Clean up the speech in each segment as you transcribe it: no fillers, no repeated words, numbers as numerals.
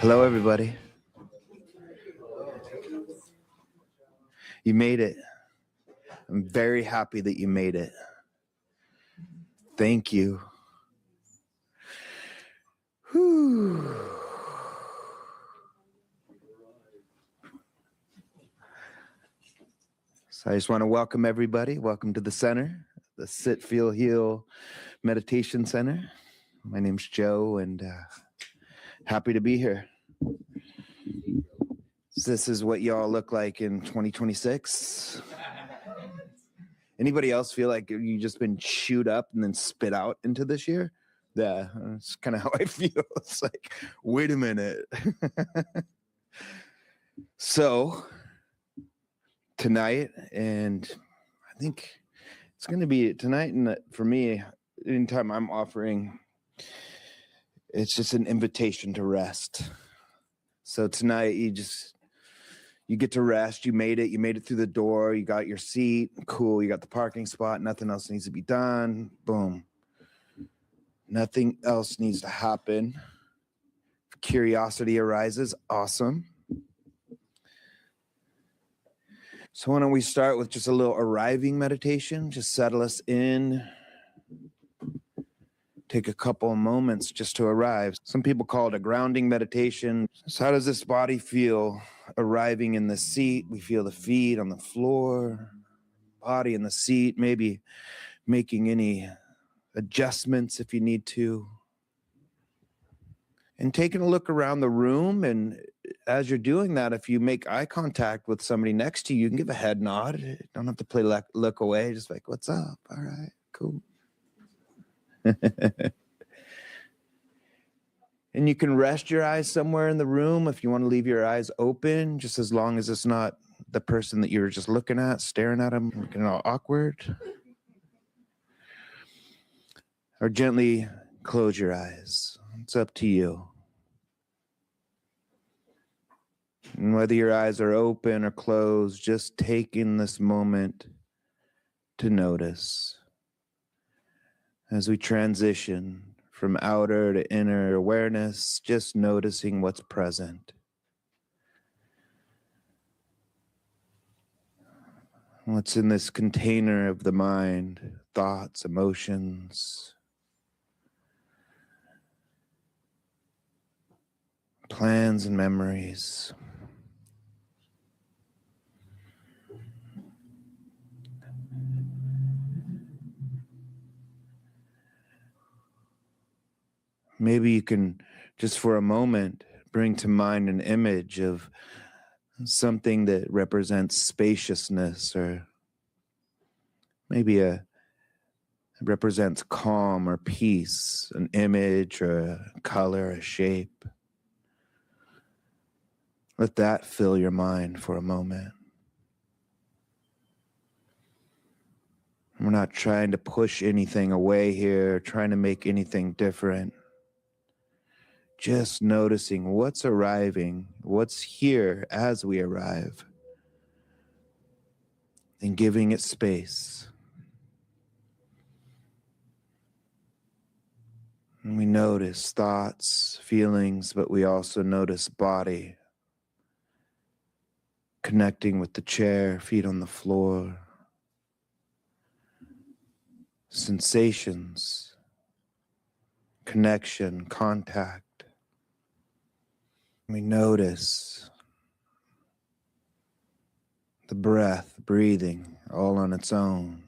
Hello, everybody. You made it. I'm very happy that you made it. Thank you. Whew. So I just want to welcome everybody. Welcome to the center, the Sit, Feel, Heal Meditation Center. My name's Joe, and happy to be here. This is what y'all look like in 2026. Anybody else feel like you just been chewed up and then spit out into this year? Yeah, that's kind of how I feel. It's like, wait a minute. So tonight, and I think it's going to be tonight, and for me, anytime I'm offering, it's just an invitation to rest. So tonight, you get to rest. You made it through the door. You got your seat. Cool. You got the parking spot. Nothing else needs to be done. Boom. Nothing else needs to happen. If curiosity arises, awesome. So why don't we start with just a little arriving meditation? Just settle us in. Take a couple of moments just to arrive. Some people call it a grounding meditation. So how does this body feel arriving in the seat? We feel the feet on the floor, body in the seat, maybe making any adjustments if you need to. And taking a look around the room, and as you're doing that, if you make eye contact with somebody next to you, you can give a head nod. You don't have to play look away, just like, what's up? All right, cool. And you can rest your eyes somewhere in the room if you want to leave your eyes open, just as long as it's not the person that you were just looking at, staring at them, looking all awkward. Or gently close your eyes. It's up to you. And whether your eyes are open or closed, just taking this moment to notice as we transition from outer to inner awareness, just noticing what's present. What's in this container of the mind, thoughts, emotions, plans and memories. Maybe you can, just for a moment, bring to mind an image of something that represents spaciousness, or maybe represents calm or peace, an image or a color, a shape. Let that fill your mind for a moment. We're not trying to push anything away here, trying to make anything different. Just noticing what's arriving, what's here as we arrive, and giving it space. And we notice thoughts, feelings, but we also notice body, connecting with the chair, feet on the floor, sensations, connection, contact. We notice the breath, breathing, all on its own.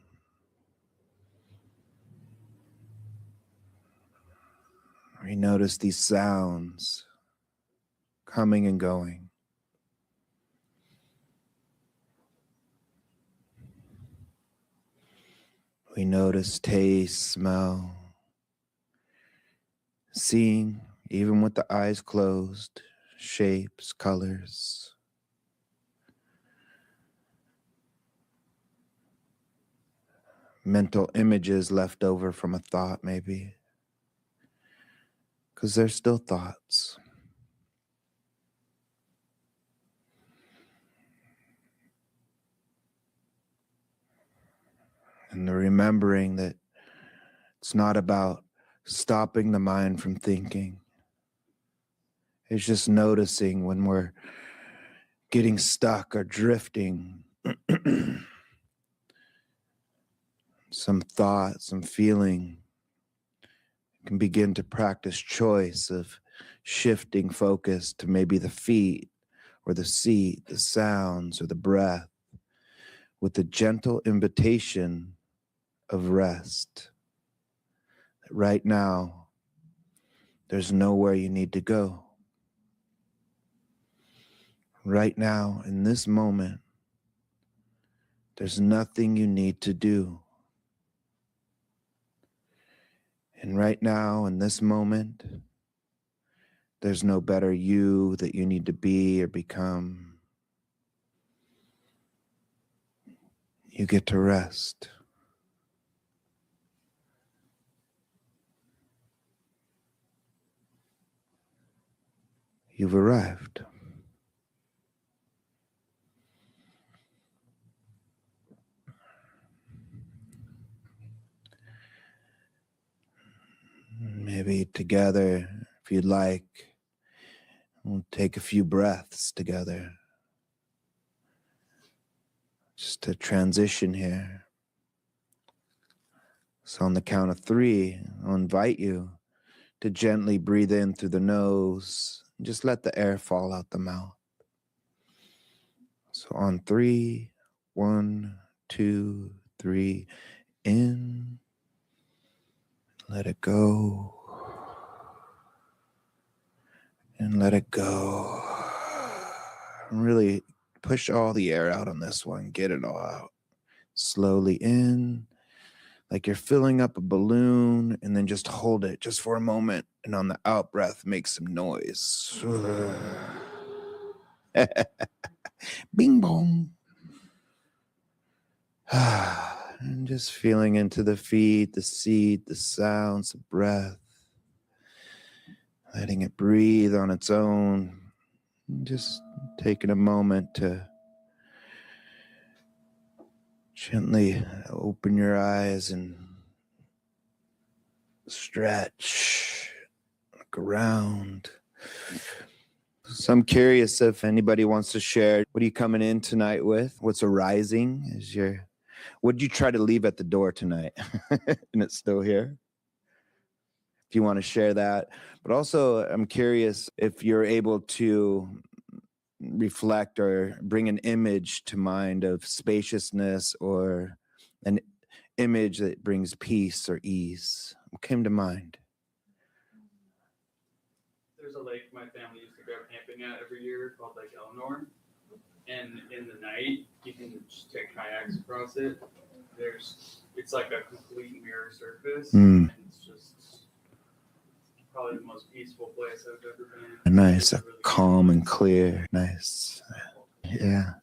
We notice these sounds coming and going. We notice taste, smell, seeing, even with the eyes closed, shapes, colors. Mental images left over from a thought, maybe, because they're still thoughts. And the remembering that it's not about stopping the mind from thinking. It's just noticing when we're getting stuck or drifting. Some thought, some feeling. You can begin to practice choice of shifting focus to maybe the feet or the seat, the sounds or the breath, with the gentle invitation of rest. Right now, there's nowhere you need to go. Right now, in this moment, there's nothing you need to do. And right now, in this moment, there's no better you that you need to be or become. You get to rest. You've arrived. Maybe together, if you'd like, we'll take a few breaths together. Just a transition here. So on the count of 3, I'll invite you to gently breathe in through the nose. And just let the air fall out the mouth. So on 3, 1, 2, 3, in. Let it go. And let it go. Really push all the air out on this one. Get it all out. Slowly in, like you're filling up a balloon, and then just hold it just for a moment. And on the out breath, make some noise. Bing bong. And just feeling into the feet, the seat, the sounds, the breath. Letting it breathe on its own. Just taking a moment to gently open your eyes and stretch, look around. So I'm curious if anybody wants to share, what are you coming in tonight with? What's arising? What did you try to leave at the door tonight? And it's still here? If you want to share that. But also, I'm curious if you're able to reflect or bring an image to mind of spaciousness or an image that brings peace or ease. What came to mind? There's a lake my family used to go camping at every year called Lake Eleanor. And in the night, you can just take kayaks across it. It's like a complete mirror surface. And it's just probably the most peaceful place I've ever been. Nice, really calm and clear. Nice. Yeah.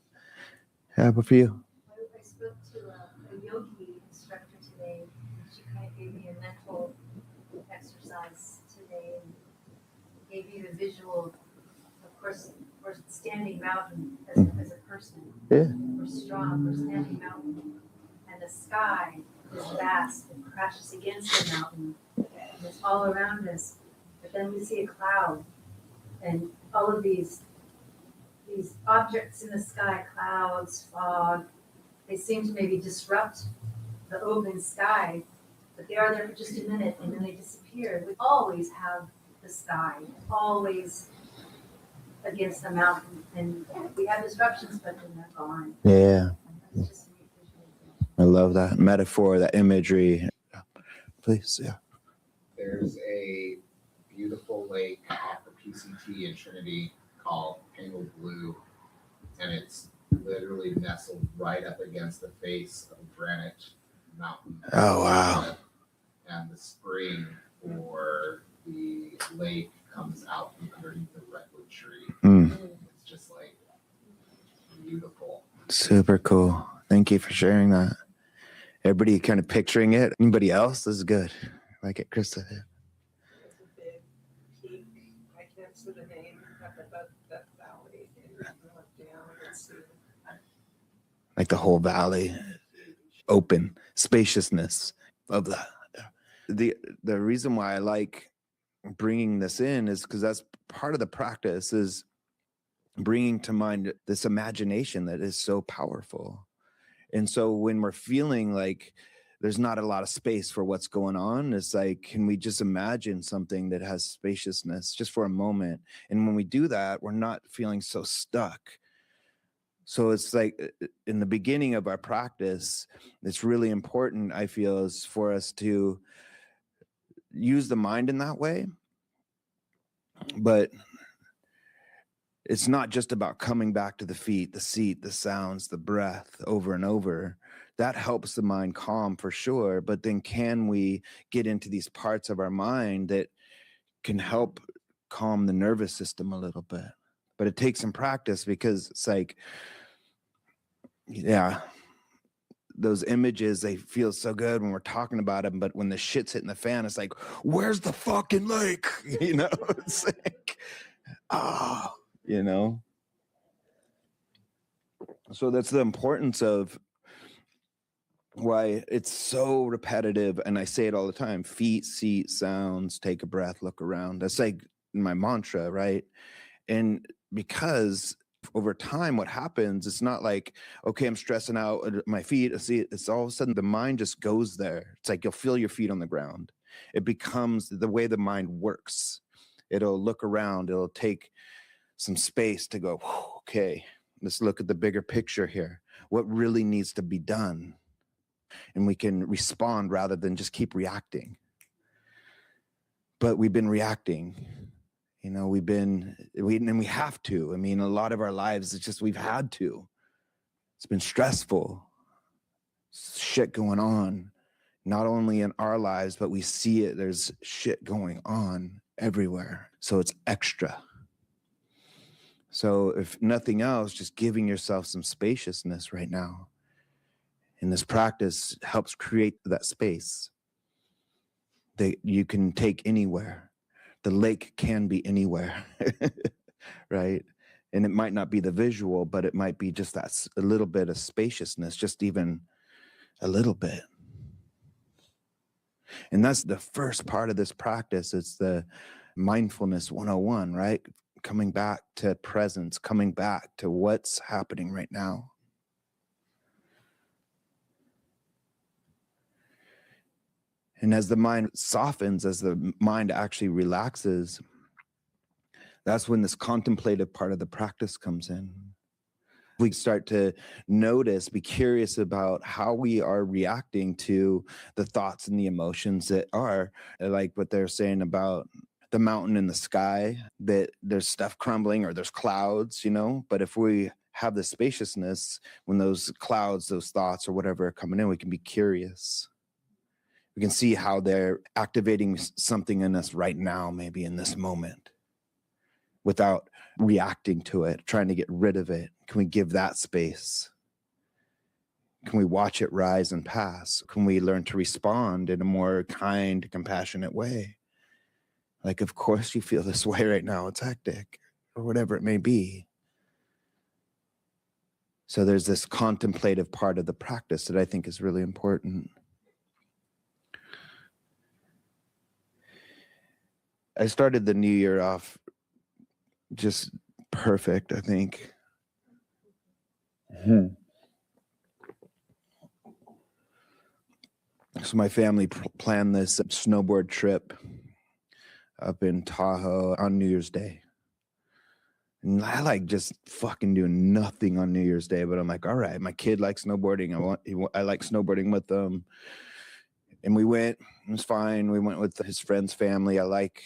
How about for you? I spoke to a yogi instructor today, and she kind of gave me a mental exercise today, and gave me the visual, of course, we're standing mountain as a person. Yeah. We're strong, we're standing mountain, and the sky is vast and crashes against the mountain, and it's all around us. But then we see a cloud, and all of these objects in the sky, clouds, fog, they seem to maybe disrupt the open sky, but they are there for just a minute and then they disappear. We always have the sky, always against the mountain, and we have disruptions, but then they're gone. Yeah. It's just a neat visualization. I love that metaphor, that imagery. Please, yeah. There's a beautiful lake off the PCT in Trinity called Tangled Blue, and it's literally nestled right up against the face of a granite mountain. Oh, wow. And the spring for the lake comes out from underneath the redwood tree. It's just like beautiful. Super cool. Thank you for sharing that. Everybody kind of picturing it. Anybody else? This is good. I like it, Krista. It's a big peak. I can't see the name, but that valley, and you can look down and see. Like the whole valley, open spaciousness of that. The reason why I like bringing this in is because that's part of the practice, is bringing to mind this imagination that is so powerful. And so when we're feeling like there's not a lot of space for what's going on, it's like, can we just imagine something that has spaciousness just for a moment? And when we do that, we're not feeling so stuck. So it's like in the beginning of our practice, it's really important, I feel, is for us to use the mind in that way. But it's not just about coming back to the feet, the seat, the sounds, the breath over and over. That helps the mind calm for sure. But then can we get into these parts of our mind that can help calm the nervous system a little bit? But it takes some practice, because it's like, yeah, those images, they feel so good when we're talking about them, but when the shit's hitting the fan, it's like, where's the fucking lake? It's like, you know? So that's the importance of why it's so repetitive. And I say it all the time: feet, seat, sounds, take a breath, look around. That's like my mantra, right? And because over time, what happens, it's not like, okay, I'm stressing out at my feet. See, it's all of a sudden the mind just goes there. It's like you'll feel your feet on the ground. It becomes the way the mind works. It'll look around. It'll take some space to go, okay, let's look at the bigger picture here. What really needs to be done? And we can respond rather than just keep reacting. But we've been reacting. We have to. I mean, a lot of our lives, it's just we've had to. It's been stressful. Shit going on, not only in our lives, but we see it. There's shit going on everywhere. So it's extra. So if nothing else, just giving yourself some spaciousness right now in this practice helps create that space that you can take anywhere. The lake can be anywhere, right? And it might not be the visual, but it might be just that a little bit of spaciousness, just even a little bit. And that's the first part of this practice. It's the Mindfulness 101, right? Coming back to presence, coming back to what's happening right now. And as the mind softens, as the mind actually relaxes, that's when this contemplative part of the practice comes in. We start to notice, be curious about how we are reacting to the thoughts and the emotions that are, like what they're saying about the mountain in the sky, that there's stuff crumbling or there's clouds, but if we have the spaciousness, when those clouds, those thoughts or whatever are coming in, we can be curious. We can see how they're activating something in us right now, maybe in this moment, without reacting to it, trying to get rid of it. Can we give that space? Can we watch it rise and pass? Can we learn to respond in a more kind, compassionate way? Like, of course you feel this way right now. It's hectic, or whatever it may be. So there's this contemplative part of the practice that I think is really important. I started the new year off just perfect, I think. So my family planned this snowboard trip up in Tahoe on New Year's Day. And I like just fucking doing nothing on New Year's Day, but I'm like, all right, my kid likes snowboarding. I like snowboarding with them. And we went, it was fine. We went with his friend's family. I like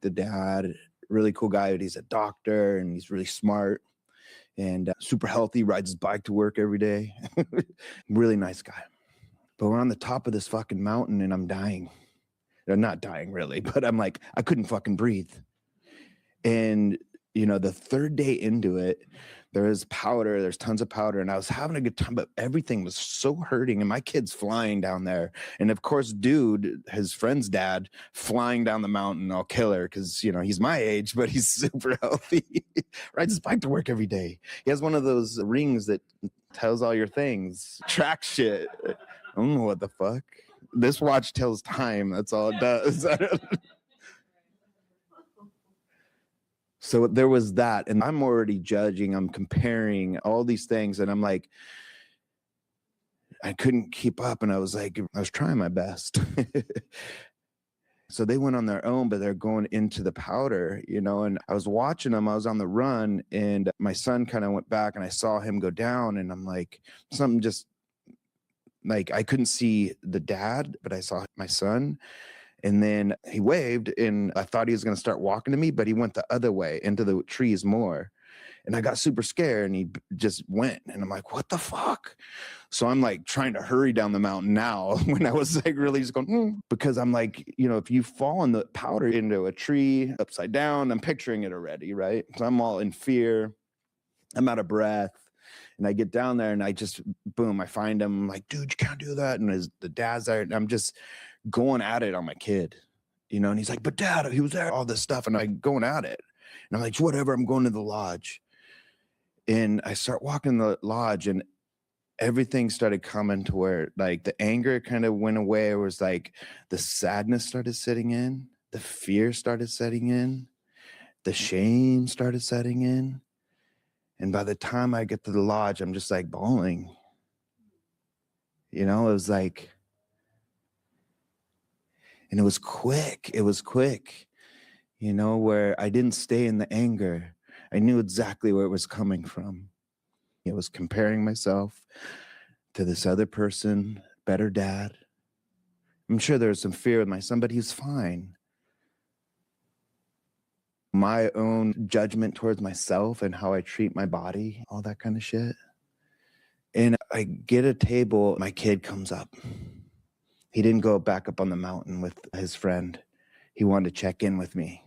the dad, really cool guy. He's a doctor and he's really smart and super healthy, rides his bike to work every day. Really nice guy. But we're on the top of this fucking mountain and I'm dying. I'm not dying really, but I'm like, I couldn't fucking breathe. And, the third day into it, there's tons of powder, and I was having a good time, but everything was so hurting, and my kid's flying down there. And of course, dude, his friend's dad, flying down the mountain, I'll kill her, because, he's my age, but he's super healthy. Rides his bike to work every day. He has one of those rings that tells all your things, track shit. I don't know what the fuck. This watch tells time. That's all it does. So there was that. And I'm already judging, I'm comparing all these things. And I'm like, I couldn't keep up. And I was trying my best. So they went on their own, but they're going into the powder, and I was watching them. I was on the run, and my son kind of went back, and I saw him go down, and I'm like, something just like, I couldn't see the dad, but I saw my son. And then he waved, and I thought he was going to start walking to me, but he went the other way into the trees more. And I got super scared, and he just went, and I'm like, what the fuck? So I'm like trying to hurry down the mountain now when I was like really just going, because I'm like, if you fall in the powder into a tree upside down, I'm picturing it already, right? So I'm all in fear. I'm out of breath. And I get down there, and I just, boom, I find him. I'm like, dude, you can't do that. And the dad's there, and I'm just going at it on my kid, and he's like, but dad, he was there, all this stuff. And I'm going at it. And I'm like, whatever, I'm going to the lodge. And I start walking the lodge, and everything started coming to where like the anger kind of went away. It was like the sadness started setting in, the fear started setting in, the shame started setting in. And by the time I get to the lodge, I'm just like bawling. It was like, and it was quick. It was quick, where I didn't stay in the anger. I knew exactly where it was coming from. It was comparing myself to this other person, better dad. I'm sure there was some fear with my son, but he's fine. My own judgment towards myself and how I treat my body, all that kind of shit. And I get a table, my kid comes up. He didn't go back up on the mountain with his friend. He wanted to check in with me.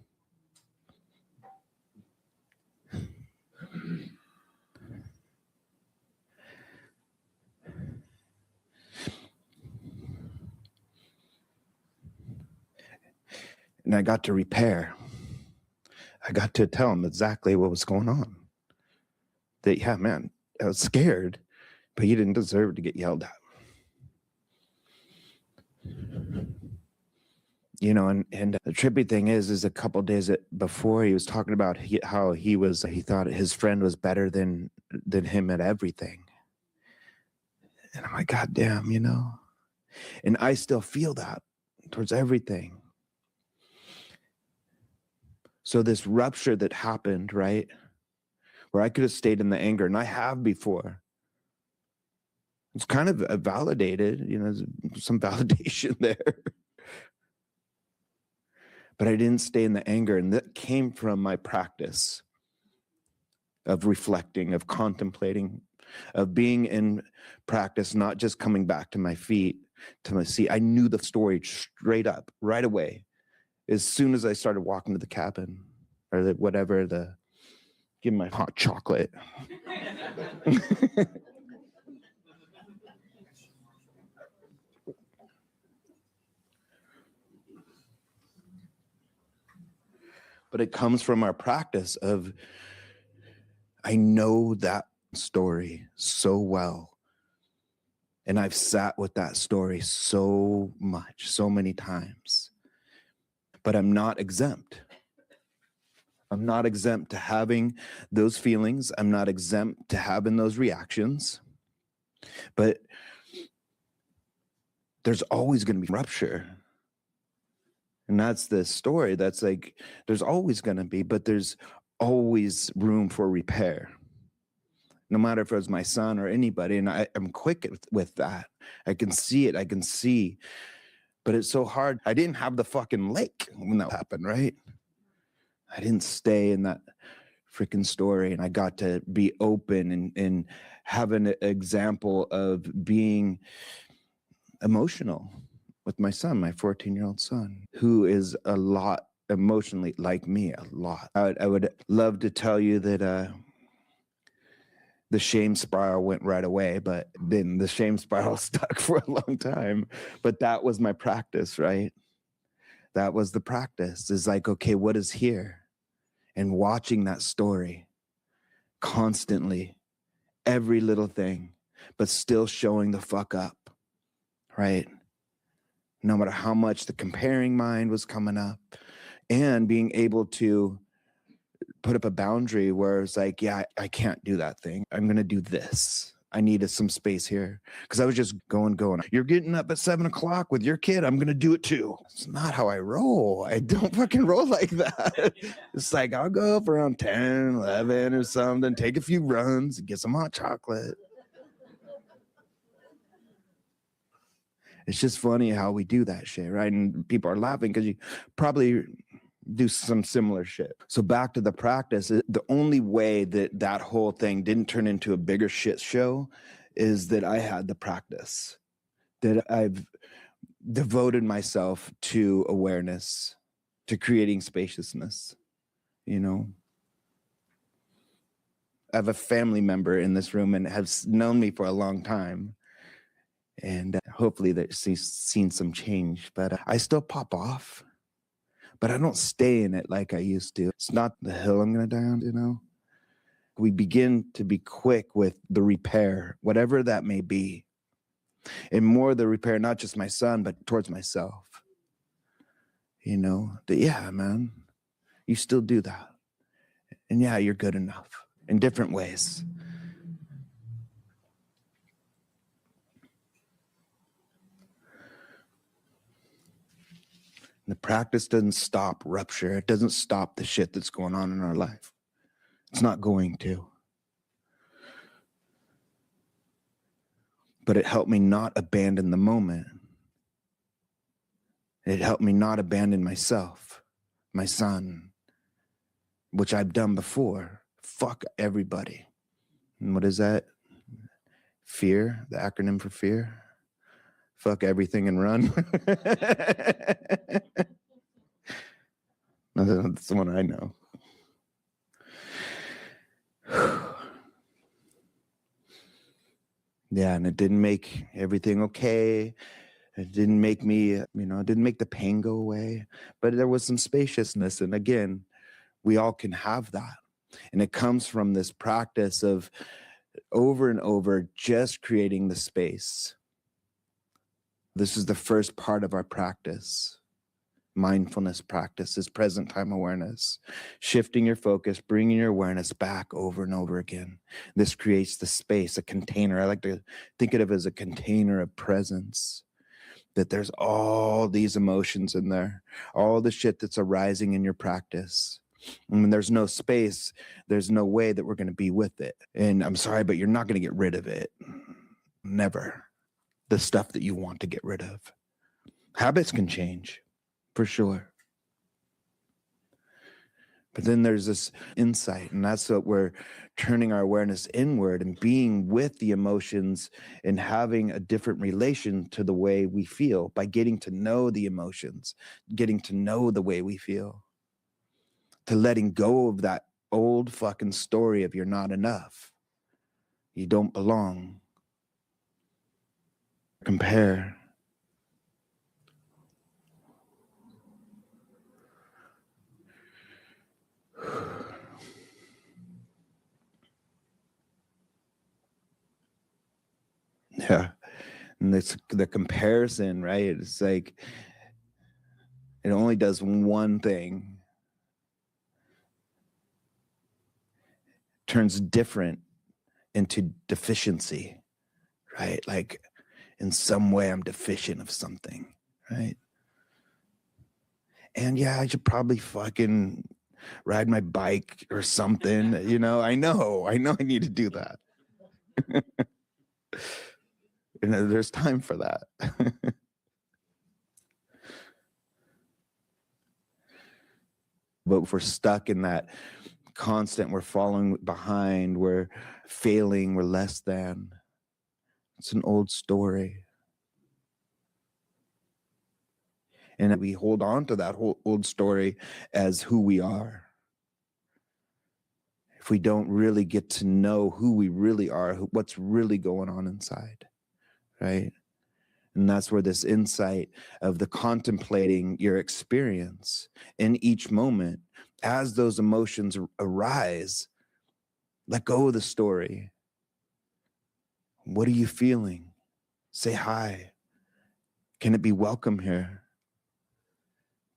And I got to repair. I got to tell him exactly what was going on. That, yeah, man, I was scared, but you didn't deserve to get yelled at. And the trippy thing is a couple of days before, he was talking about how he thought his friend was better than him at everything. And I'm like, God damn, and I still feel that towards everything. So this rupture that happened, right, where I could have stayed in the anger, and I have before. It's kind of validated, there's some validation there. But I didn't stay in the anger, and that came from my practice of reflecting, of contemplating, of being in practice, not just coming back to my feet, to my seat. I knew the story straight up, right away, as soon as I started walking to the cabin, or give my hot chocolate. But it comes from our practice of, I know that story so well. And I've sat with that story so much, so many times. But I'm not exempt. I'm not exempt to having those feelings. I'm not exempt to having those reactions. But there's always going to be rupture. And that's the story. That's like, there's always going to be, but there's always room for repair. No matter if it was my son or anybody. And I'm quick with that. I can see it. I can see. But it's so hard. I didn't have the fucking lake when that happened, right? I didn't stay in that freaking story. And I got to be open and have an example of being emotional with my son, my 14-year-old son, who is a lot emotionally like me, a lot. I would love to tell you that the shame spiral went right away, but then the shame spiral stuck for a long time. But that was my practice, right? That was the practice. Is like, okay, what is here? And watching that story constantly, every little thing, but still showing the fuck up, right? No matter how much the comparing mind was coming up, and being able to put up a boundary where it's like, yeah, I can't do that thing. I'm going to do this. I needed some space here because I was just going. You're getting up at 7:00 with your kid. I'm going to do it too. It's not how I roll. I don't fucking roll like that. It's like, I'll go up around 10, 11 or something, take a few runs, get some hot chocolate. It's just funny how we do that shit, right? And people are laughing because you probably do some similar shit. So back to the practice, the only way that that whole thing didn't turn into a bigger shit show is that I had the practice, that I've devoted myself to awareness, to creating spaciousness, you know. I have a family member in this room and has known me for a long time. And hopefully that she's seen some change, but I still pop off, but I don't stay in it like I used to. It's not the hill I'm going to die on, you know? We begin to be quick with the repair, whatever that may be. And more the repair, not just my son, but towards myself. You know, that, yeah, man, you still do that. And yeah, you're good enough in different ways. The practice doesn't stop rupture. It doesn't stop the shit that's going on in our life. It's not going to. But it helped me not abandon the moment. It helped me not abandon myself, my son, which I've done before. Fuck everybody. And what is that? Fear, the acronym for fear. Fuck everything and run. That's the one I know. Yeah, and it didn't make everything okay. It didn't make me, it didn't make the pain go away. But there was some spaciousness. And again, we all can have that. And it comes from this practice of over and over just creating the space. This is the first part of our practice. Mindfulness practice is present time awareness, shifting your focus, bringing your awareness back over and over again. This creates the space, a container. I like to think of it as a container of presence, that there's all these emotions in there, all the shit that's arising in your practice. And when there's no space, there's no way that we're going to be with it. And I'm sorry, but you're not going to get rid of it. Never. The stuff that you want to get rid of. Habits can change. For sure. But then there's this insight, and that's what we're turning our awareness inward and being with the emotions and having a different relation to the way we feel by getting to know the emotions, getting to know the way we feel, to letting go of that old fucking story of you're not enough, you don't belong, compare. Yeah. And it's the comparison, right? It's like it only does one thing. Turns different into deficiency, right? Like in some way I'm deficient of something, right? And yeah, I should probably fucking ride my bike or something, I know I need to do that. There's time for that. But if we're stuck in that constant, we're falling behind, we're failing, we're less than. It's an old story. And we hold on to that whole old story as who we are. If we don't really get to know who we really are, what's really going on inside, right? And that's where this insight of the contemplating your experience in each moment, as those emotions arise, let go of the story. What are you feeling? Say hi. Can it be welcome here?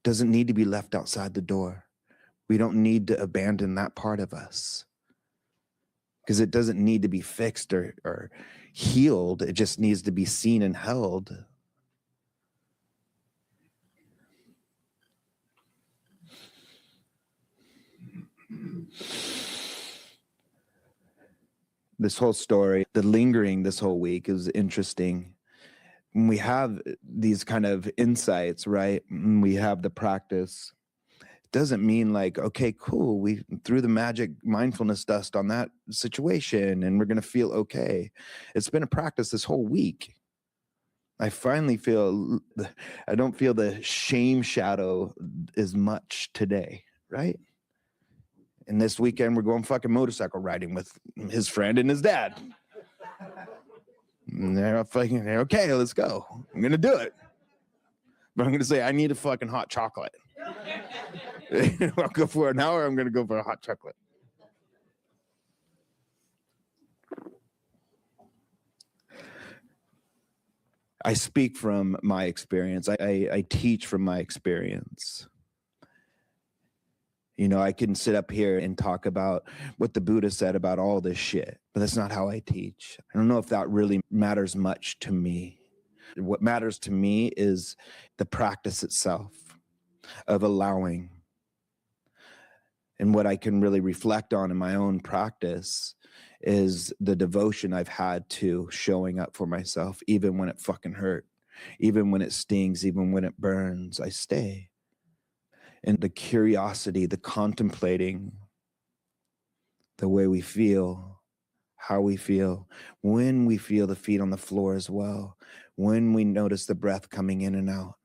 Doesn't need to be left outside the door. We don't need to abandon that part of us because it doesn't need to be fixed or healed. It just needs to be seen and held. This whole story, the lingering this whole week is interesting. When we have these kind of insights, right? When we have the practice, it doesn't mean like, okay, cool, we threw the magic mindfulness dust on that situation and we're going to feel okay. It's been a practice this whole week. I finally feel, I don't feel the shame shadow as much today, right? And this weekend, we're going fucking motorcycle riding with his friend and his dad. And they're fucking, okay, let's go. I'm going to do it. But I'm going to say, I need a fucking hot chocolate. I'll go for an hour. I'm going to go for a hot chocolate. I speak from my experience. I teach from my experience. You know, I can sit up here and talk about what the Buddha said about all this shit, but that's not how I teach. I don't know if that really matters much to me. What matters to me is the practice itself of allowing. And what I can really reflect on in my own practice is the devotion I've had to showing up for myself, even when it fucking hurt, even when it stings, even when it burns, I stay. And the curiosity, the contemplating, the way we feel, how we feel, when we feel the feet on the floor as well, when we notice the breath coming in and out.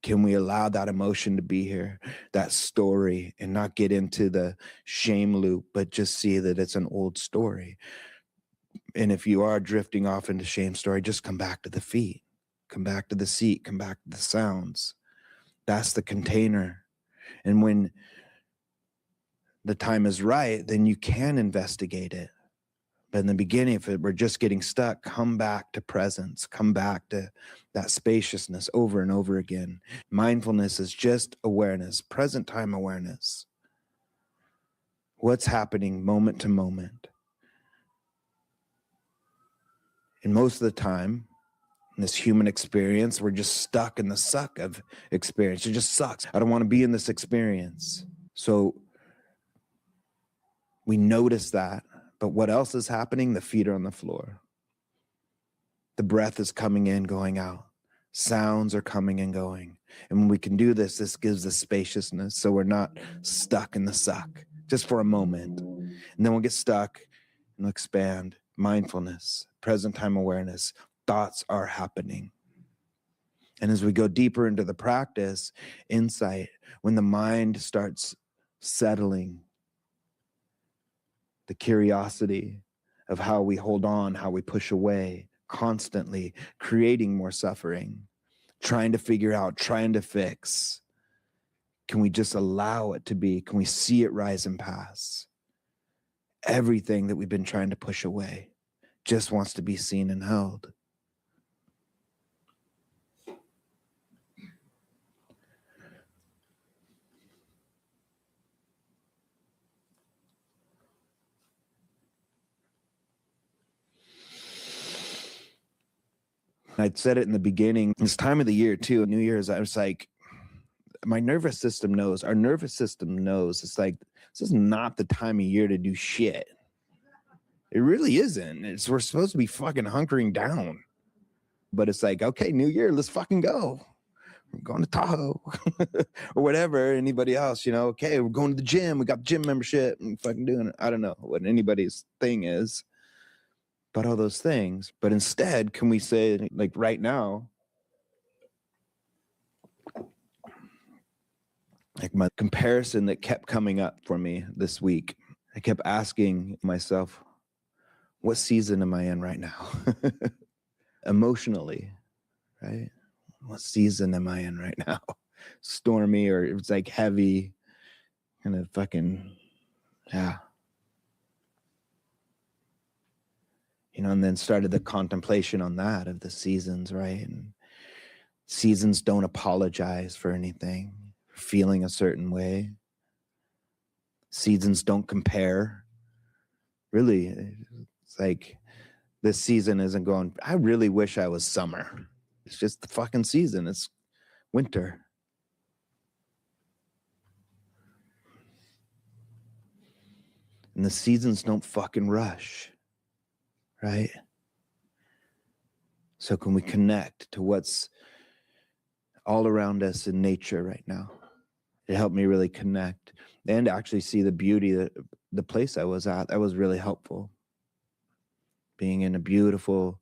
Can we allow that emotion to be here, that story, and not get into the shame loop, but just see that it's an old story? And if you are drifting off into shame story, just come back to the feet, come back to the seat, come back to the sounds. That's the container. And when the time is right, then you can investigate it. But in the beginning, if we're just getting stuck, come back to presence, come back to that spaciousness over and over again. Mindfulness is just awareness, present time awareness. What's happening moment to moment? And most of the time, in this human experience, we're just stuck in the suck of experience. It just sucks. I don't want to be in this experience. So we notice that. But what else is happening? The feet are on the floor. The breath is coming in, going out. Sounds are coming and going. And when we can do this, this gives us spaciousness. So we're not stuck in the suck just for a moment. And then we'll get stuck and we'll expand. Mindfulness, present time awareness. Thoughts are happening. And as we go deeper into the practice, insight, when the mind starts settling, the curiosity of how we hold on, how we push away, constantly creating more suffering, trying to figure out, trying to fix. Can we just allow it to be? Can we see it rise and pass? Everything that we've been trying to push away just wants to be seen and held. I'd said it in the beginning, this time of the year too, New Year's, I was like, my nervous system knows, our nervous system knows, it's like, this is not the time of year to do shit. It really isn't. We're supposed to be fucking hunkering down. But it's like, okay, New Year, let's fucking go. We're going to Tahoe or whatever, anybody else, you know, okay, we're going to the gym. We got the gym membership and fucking doing it. I don't know what anybody's thing is. But all those things. But instead, can we say, like right now, like my comparison that kept coming up for me this week, I kept asking myself, what season am I in right now? Emotionally, right? What season am I in right now? Stormy, or it's like heavy, kind of fucking, yeah. You know, and then started the contemplation on that of the seasons, right? And seasons don't apologize for anything, for feeling a certain way. Seasons don't compare. Really, it's like this season isn't going, I really wish I was summer. It's just the fucking season. It's winter. And the seasons don't fucking rush, right? So can we connect to what's all around us in nature right now? It helped me really connect and actually see the beauty that the place I was at. That was really helpful. Being in a beautiful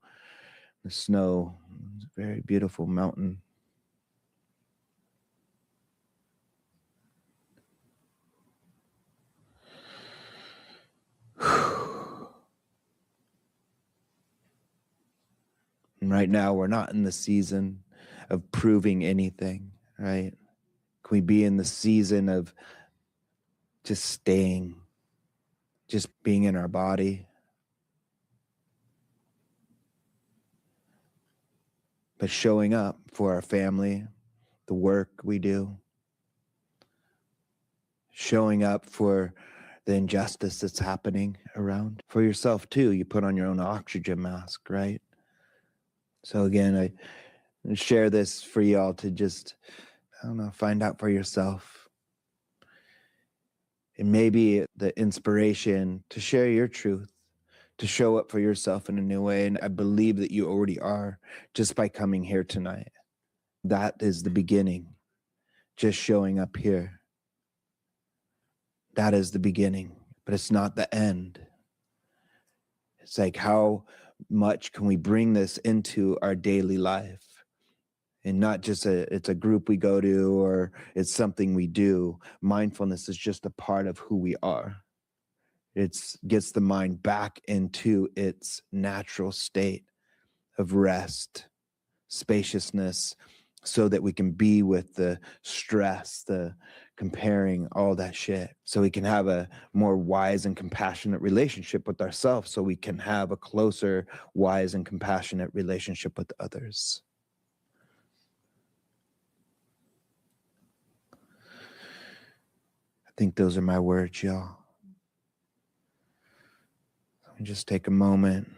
snow, very beautiful mountain. And right now, we're not in the season of proving anything, right? Can we be in the season of just staying, just being in our body, but showing up for our family, the work we do, showing up for the injustice that's happening around. For yourself too, you put on your own oxygen mask, right? So again, I share this for y'all to just, I don't know, find out for yourself. It may be the inspiration to share your truth, to show up for yourself in a new way. And I believe that you already are just by coming here tonight. That is the beginning, just showing up here. That is the beginning, but it's not the end. It's like, how much can we bring this into our daily life? And not just it's a group we go to or it's something we do. Mindfulness is just a part of who we are. It gets the mind back into its natural state of rest, spaciousness, so that we can be with the stress, the comparing, all that shit. So we can have a more wise and compassionate relationship with ourselves, so we can have a closer, wise and compassionate relationship with others. I think those are my words, y'all. Just take a moment.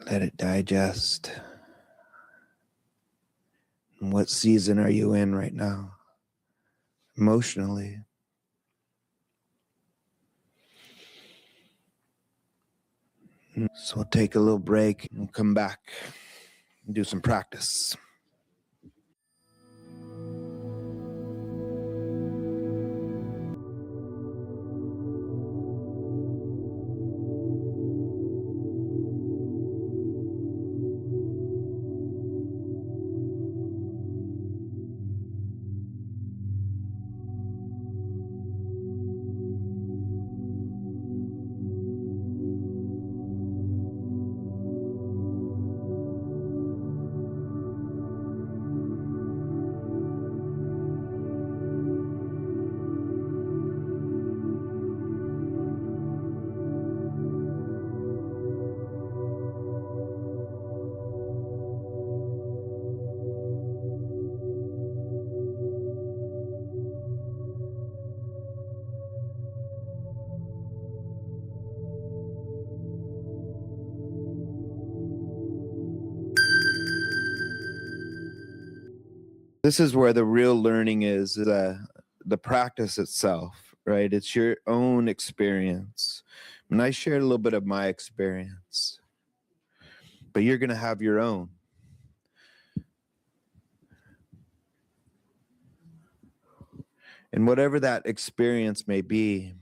Let it digest. And what season are you in right now? Emotionally. So we'll take a little break and come back and do some practice. This is where the real learning is, the practice itself, right? It's your own experience. And I shared a little bit of my experience, but you're going to have your own. And whatever that experience may be,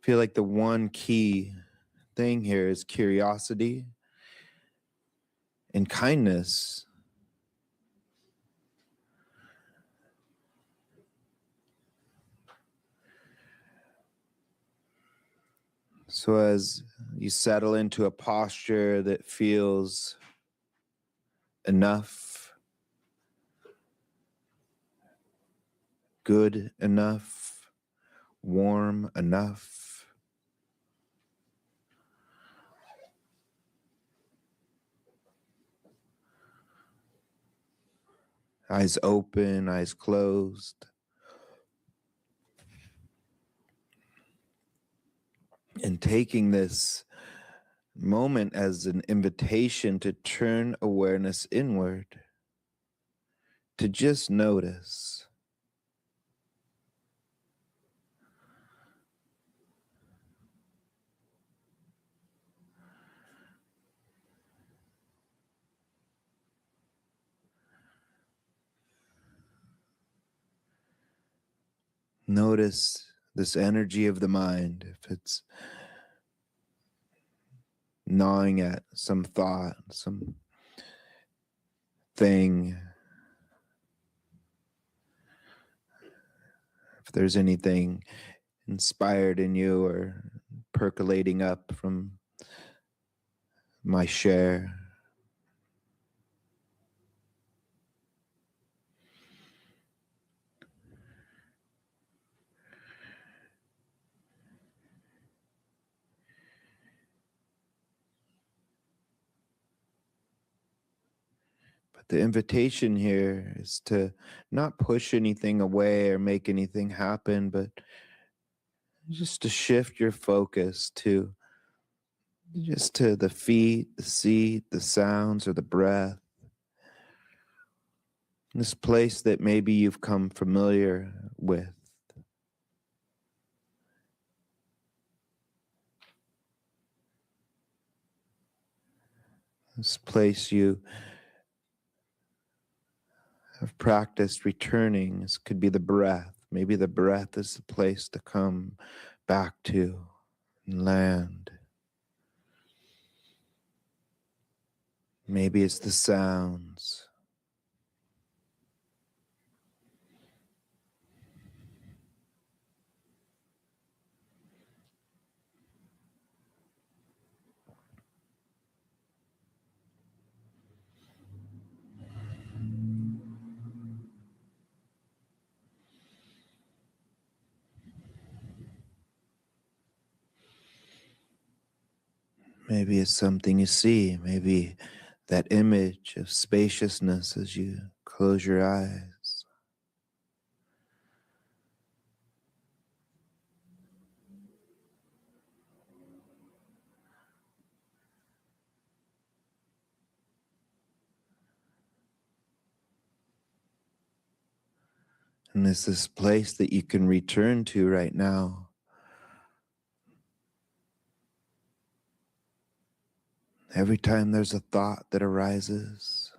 I feel like the one key thing here is curiosity and kindness. So as you settle into a posture that feels enough, good enough, warm enough, Eyes open, eyes closed. And taking this moment as an invitation to turn awareness inward, to just notice. Notice this energy of the mind, if it's gnawing at some thought, some thing, if there's anything inspired in you or percolating up from my share. But the invitation here is to not push anything away or make anything happen, but just to shift your focus to just to the feet, the seat, the sounds, or the breath. This place that maybe you've come familiar with. This place you have practiced returning. This could be the breath. Maybe the breath is the place to come back to and land. Maybe it's the sounds. Maybe it's something you see. Maybe that image of spaciousness as you close your eyes. And it's this place that you can return to right now. Every time there's a thought that arises,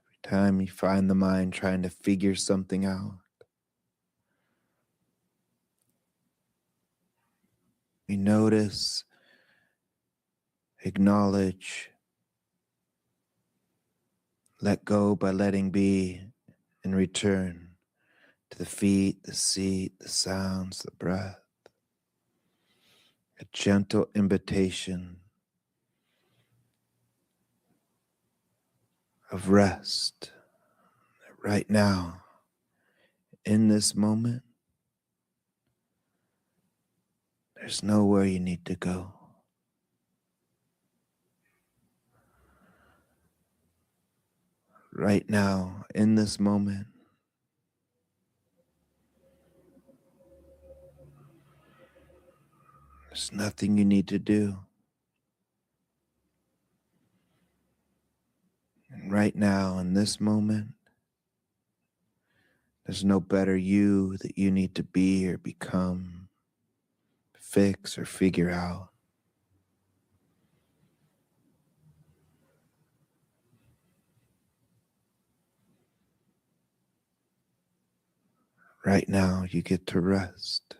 every time you find the mind trying to figure something out, we notice, acknowledge, let go by letting be, and return to the feet, the seat, the sounds, the breath. A gentle invitation of rest right now, in this moment. There's nowhere you need to go. Right now, in this moment, there's nothing you need to do. And right now, in this moment, there's no better you that you need to be or become, fix or figure out. Right now, you get to rest.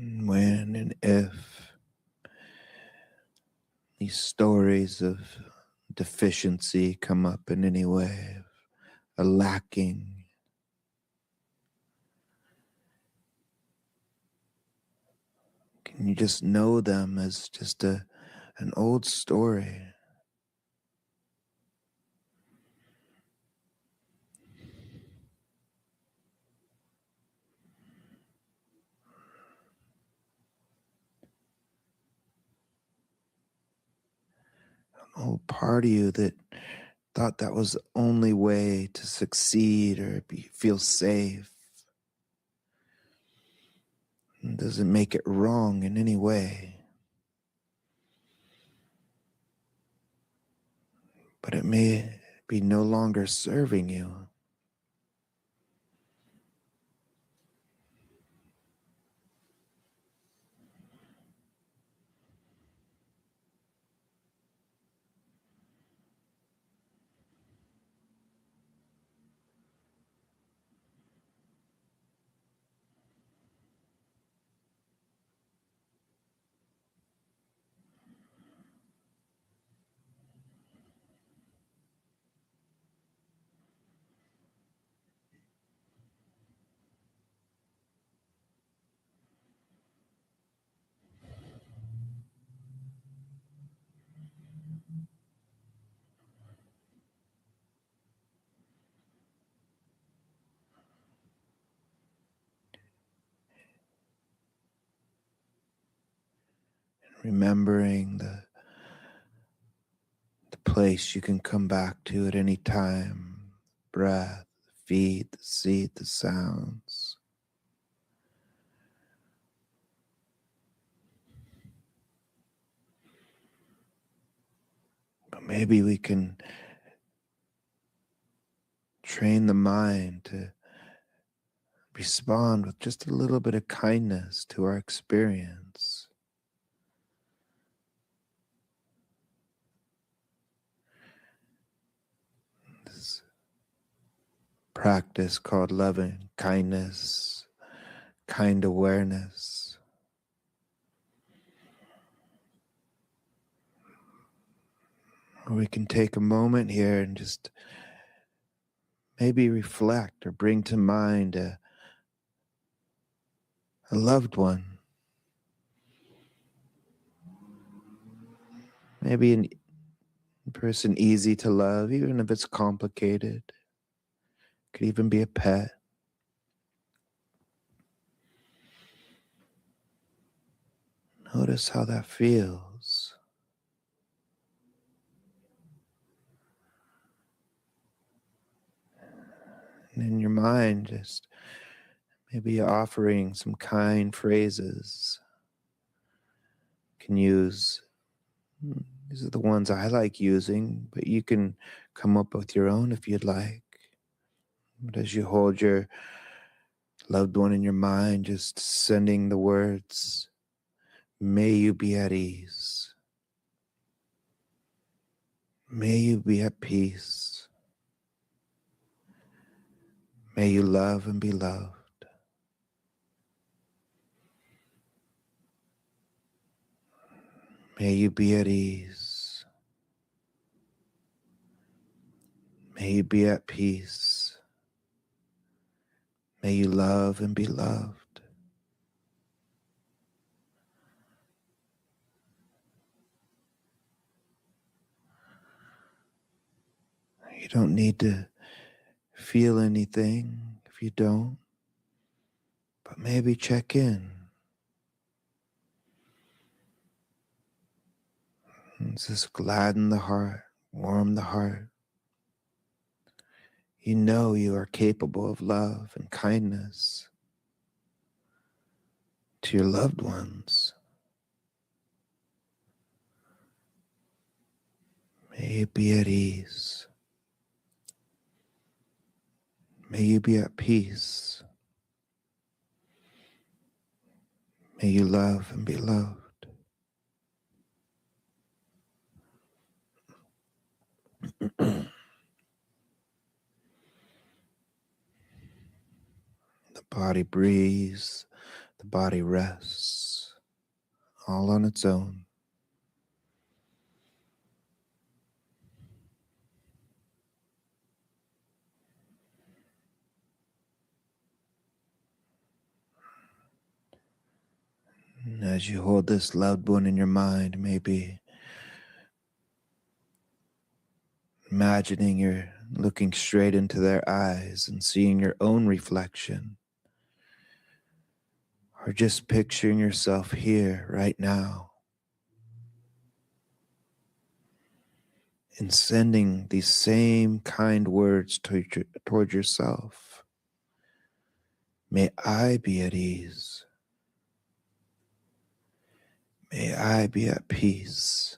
when and if these stories of deficiency come up in any way, a lacking, can you just know them as just an old story? An old part of you that thought that was the only way to succeed or feel safe. It doesn't make it wrong in any way. But it may be no longer serving you. Remembering the place you can come back to at any time. Breath, feet, the seat, the sounds. But maybe we can train the mind to respond with just a little bit of kindness to our experience. This practice called loving kindness, kind awareness. We can take a moment here and just maybe reflect or bring to mind a loved one. Maybe a person easy to love, even if it's complicated. Could even be a pet. Notice how that feels. And in your mind, just maybe offering some kind phrases. You can use, these are the ones I like using, but you can come up with your own if you'd like. But as you hold your loved one in your mind, just sending the words, may you be at ease. May you be at peace. May you love and be loved. May you be at ease. May you be at peace. May you love and be loved. You don't need to feel anything if you don't, but maybe check in. And just gladden the heart, warm the heart. You know you are capable of love and kindness to your loved ones. May you be at ease. May you be at peace. May you love and be loved. The body breathes, The body rests all on its own. And as you hold this loved one in your mind, maybe imagining you're looking straight into their eyes and seeing your own reflection, or just picturing yourself here right now and sending these same kind words toward yourself. May I be at ease. May I be at peace.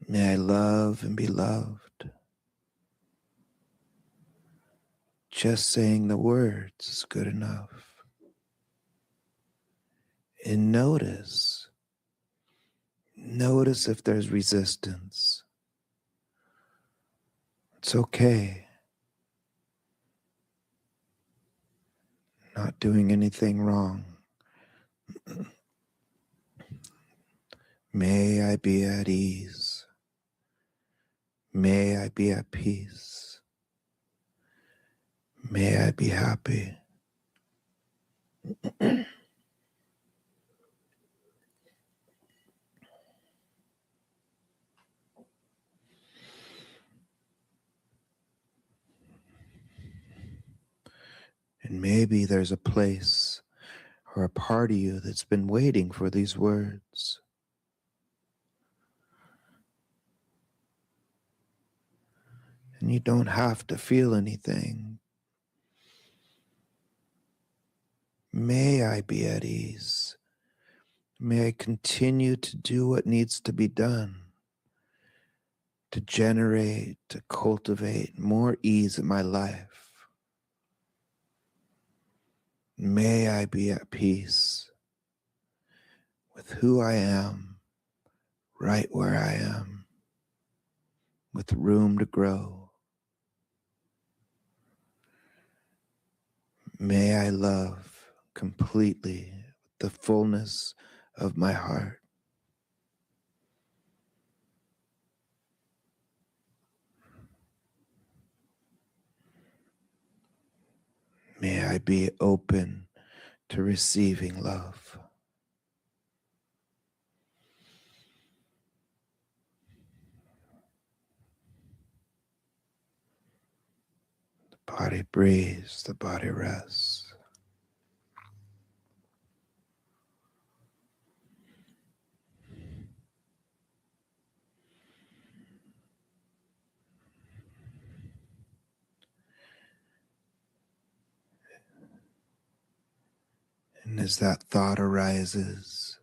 May I love and be loved. Just saying the words is good enough. And notice if there's resistance. It's okay. Not doing anything wrong. May I be at ease. May I be at peace. May I be happy. And maybe there's a place or a part of you that's been waiting for these words. And you don't have to feel anything. May I be at ease. May I continue to do what needs to be done to generate, to cultivate more ease in my life. May I be at peace with who I am, right where I am, with room to grow. May I love completely the fullness of my heart. May I be open to receiving love. The body breathes, the body rests. And as that thought arises,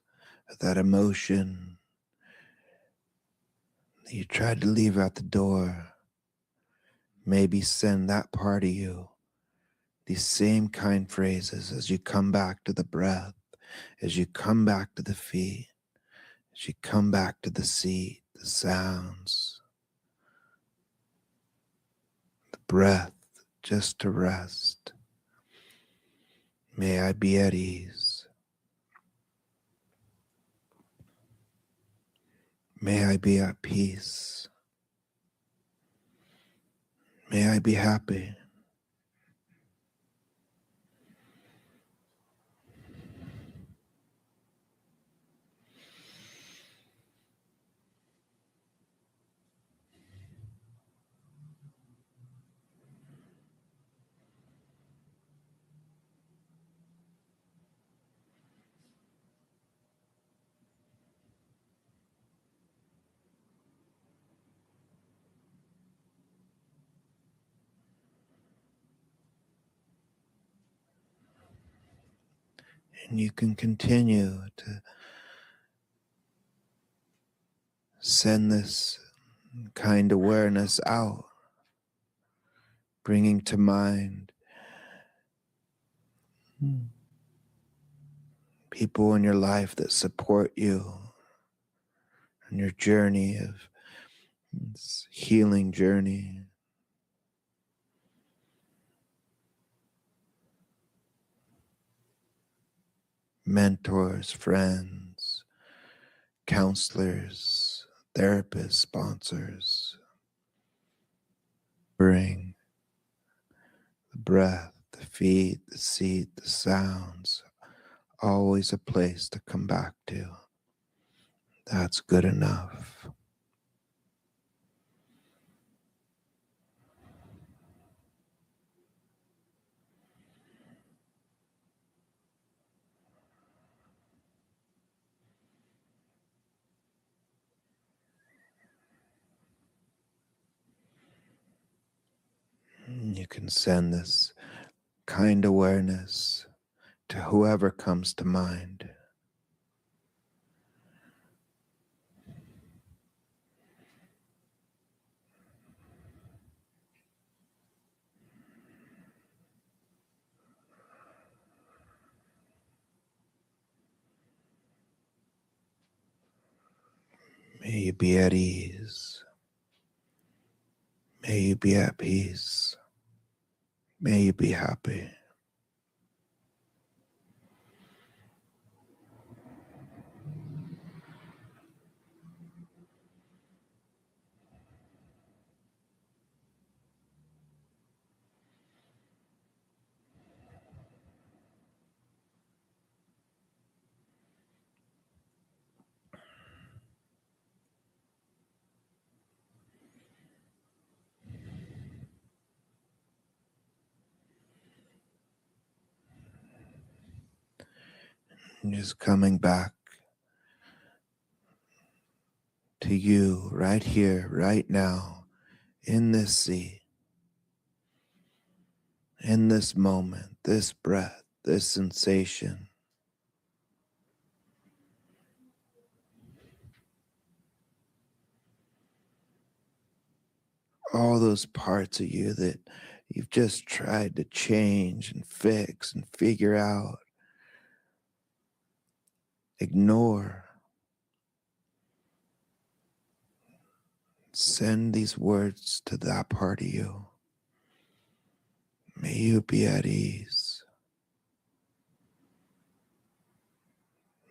that emotion that you tried to leave out the door, maybe send that part of you these same kind phrases as you come back to the breath, as you come back to the feet, as you come back to the seat, the sounds, the breath, just to rest. May I be at ease. May I be at peace. May I be happy. And you can continue to send this kind awareness out, bringing to mind people in your life that support you on your journey of this healing journey. mentors, friends, counselors, therapists, sponsors. Bring the breath, the feet, the seat, the sounds, always a place to come back to. That's good enough. You can send this kind awareness to whoever comes to mind. May you be at ease. May you be at peace. May you be happy. And just coming back to you right here, right now, in this sea, in this moment, this breath, this sensation. All those parts of you that you've just tried to change and fix and figure out, ignore. Send these words to that part of you. May you be at ease.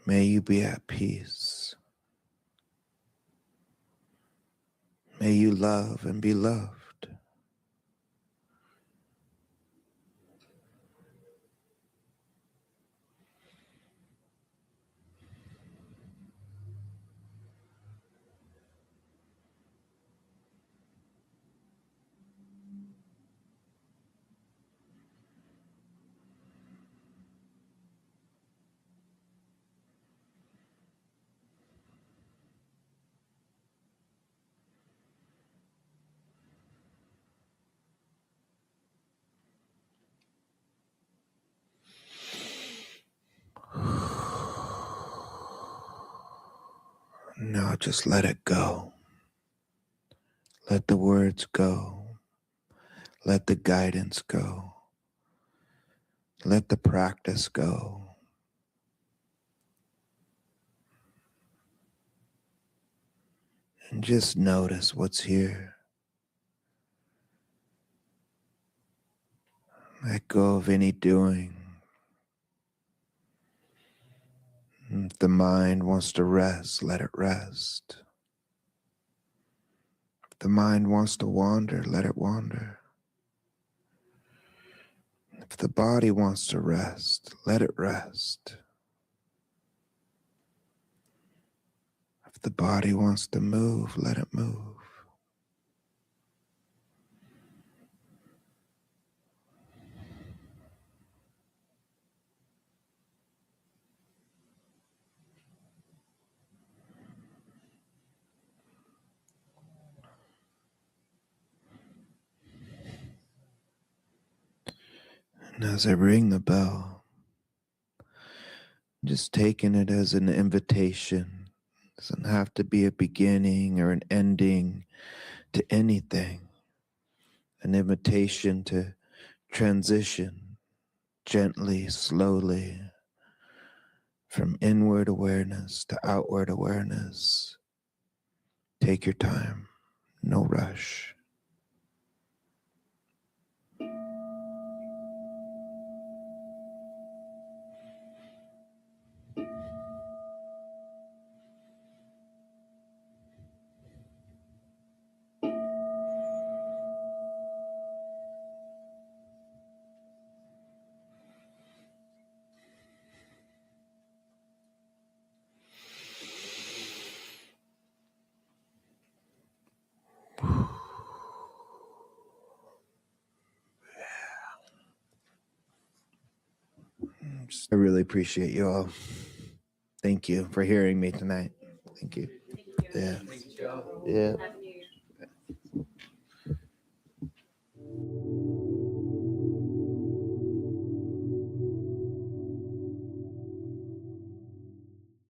May you be at peace. May you love and be loved. Now just let it go. Let the words go. Let the guidance go. Let the practice go. And just notice what's here. Let go of any doing. And if the mind wants to rest, let it rest. If the mind wants to wander, let it wander. If the body wants to rest, let it rest. If the body wants to move, let it move. And as I ring the bell, just taking it as an invitation. It doesn't have to be a beginning or an ending to anything. An invitation to transition gently, slowly, from inward awareness to outward awareness. Take your time, no rush. I really appreciate you all. Thank you for hearing me tonight. Thank you. Thank you. Yeah. Thank you, Joe. Yeah. Have